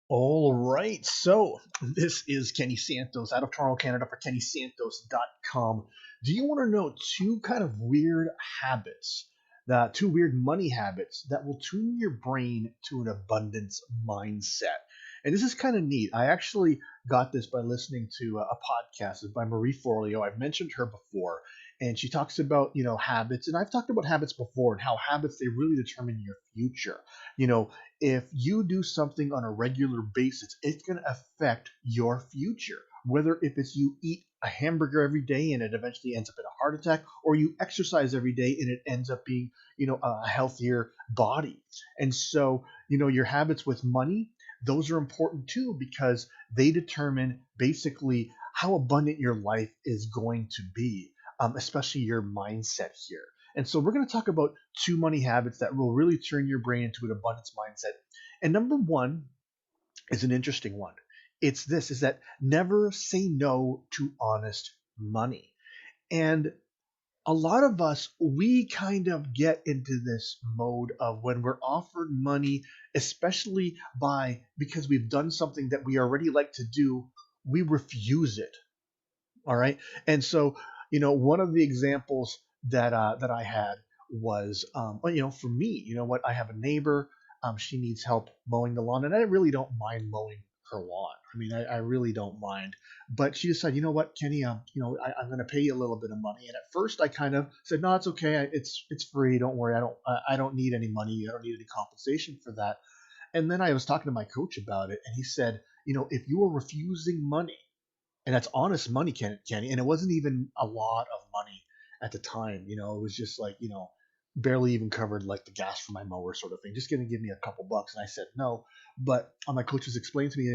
All right, so this is Kenny Santos out of Toronto, Canada for KennySantos.com. Do you want to know two kind of weird habits, two weird money habits that will tune your brain to an abundance mindset? And this is kind of neat. I actually got this by listening to a podcast by Marie Forleo. I've mentioned her before, and she talks about habits, and I've talked about habits before and how habits they really determine your future. You know, if you do something on a regular basis, it's going to affect your future. Whether if it's you eat a hamburger every day and it eventually ends up in a heart attack, or you exercise every day and it ends up being, a healthier body. And so, your habits with money, those are important too because they determine basically how abundant your life is going to be, especially your mindset here. And so we're going to talk about two money habits that will really turn your brain into an abundance mindset. And number one is an interesting one. It's this is that never say no to honest money. And a lot of us, we kind of get into this mode of when we're offered money, especially by because we've done something that we already like to do, we refuse it. All right. And so, one of the examples that I had was, well, for me, you know what, I have a neighbor. She needs help mowing the lawn, and I really don't mind mowing her lawn. I mean, I really don't mind. But she decided, you know what, Kenny, I'm going to pay you a little bit of money. And at first, I kind of said, no, it's okay. It's free. Don't worry. I don't need any money. I don't need any compensation for that. And then I was talking to my coach about it, and he said, if you are refusing money and that's honest money, Kenny. And it wasn't even a lot of money at the time. It was just like barely even covered like the gas for my mower, sort of thing. Just gonna give me a couple bucks, and I said no. But my coach was explaining to me,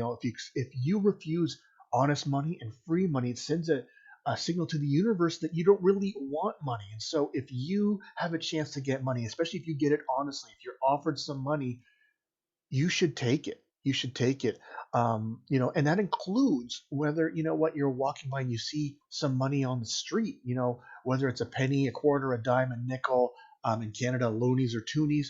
if you refuse honest money and free money, it sends a signal to the universe that you don't really want money. And so if you have a chance to get money, especially if you get it honestly, if you're offered some money, you should take it. You should take it. And that includes whether what you're walking by and you see some money on the street. Whether it's a penny, a quarter, a dime, a nickel. In Canada, loonies or toonies.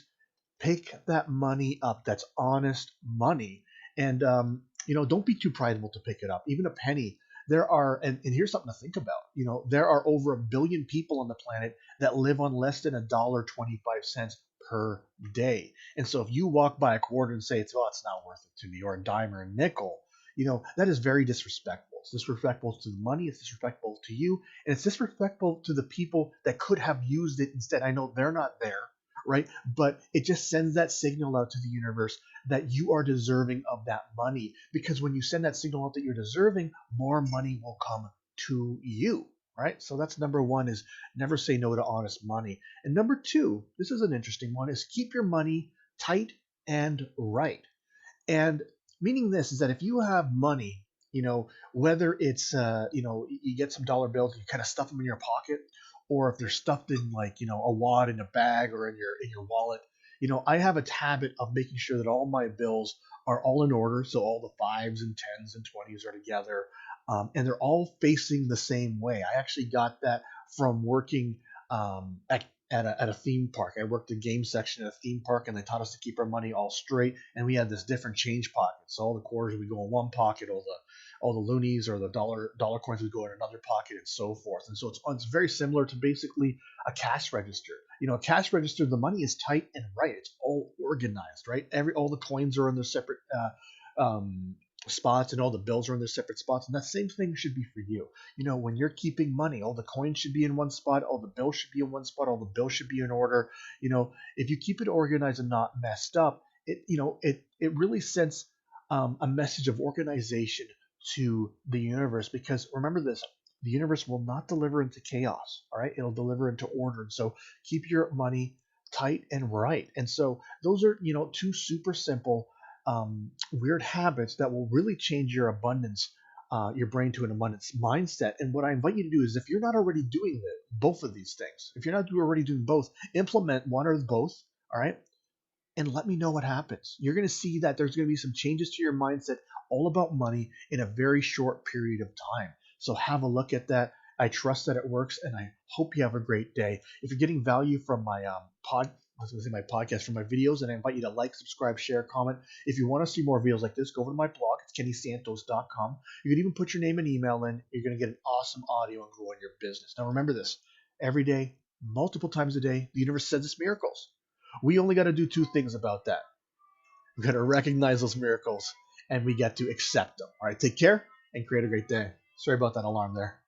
Pick that money up. That's honest money, and don't be too prideful to pick it up. Even a penny. There are, and here's something to think about. There are over 1 billion people on the planet that live on less than $1.25 per day. And so if you walk by a quarter and say it's not worth it to me, or a dime or a nickel, that is very disrespectful. It's disrespectful to the money, it's disrespectful to you, and it's disrespectful to the people that could have used it instead. I know they're not there, right? But it just sends that signal out to the universe that you are deserving of that money. Because when you send that signal out that you're deserving, more money will come to you. Right. So that's number one, is never say no to honest money. And number two, this is an interesting one, is keep your money tight and right. And meaning this is that if you have money, whether it's you get some dollar bills and you kind of stuff them in your pocket, or if they're stuffed in like a wad in a bag or in your wallet. I have a habit of making sure that all my bills are all in order, so all the fives and tens and twenties are together, and they're all facing the same way. I actually got that from working at a theme park. I worked the game section at a theme park, and they taught us to keep our money all straight. And we had this different change pocket. So all the quarters would go in one pocket, all the loonies or the dollar coins would go in another pocket, and so forth. And so it's very similar to basically a cash register. A cash register, the money is tight and right. It's all organized, right? All the coins are in their separate spots, and all the bills are in their separate spots. And that same thing should be for you. When you're keeping money, all the coins should be in one spot, all the bills should be in one spot, all the bills should be in order. If you keep it organized and not messed up, it really sends a message of organization to the universe. Because remember this, the universe will not deliver into chaos. All right, it'll deliver into order. And so keep your money tight and right. And so those are two super simple weird habits that will really change your brain to an abundance mindset. And what I invite you to do is, if you're not already doing both of these things, if you're not already doing both, implement one or both. All right, and let me know what happens. You're going to see that there's going to be some changes to your mindset all about money in a very short period of time. So have a look at that. I trust that it works, and I hope you have a great day. If you're getting value from my was going to say my podcast, for my videos, and I invite you to like, subscribe, share, comment. If you want to see more videos like this, go over to my blog. It's kennysantos.com. You can even put your name and email in. You're going to get an awesome audio and grow in your business. Now remember this, every day, multiple times a day, the universe sends us miracles. We only got to do two things about that. We got to recognize those miracles, and we get to accept them. All right, take care and create a great day. Sorry about that alarm there.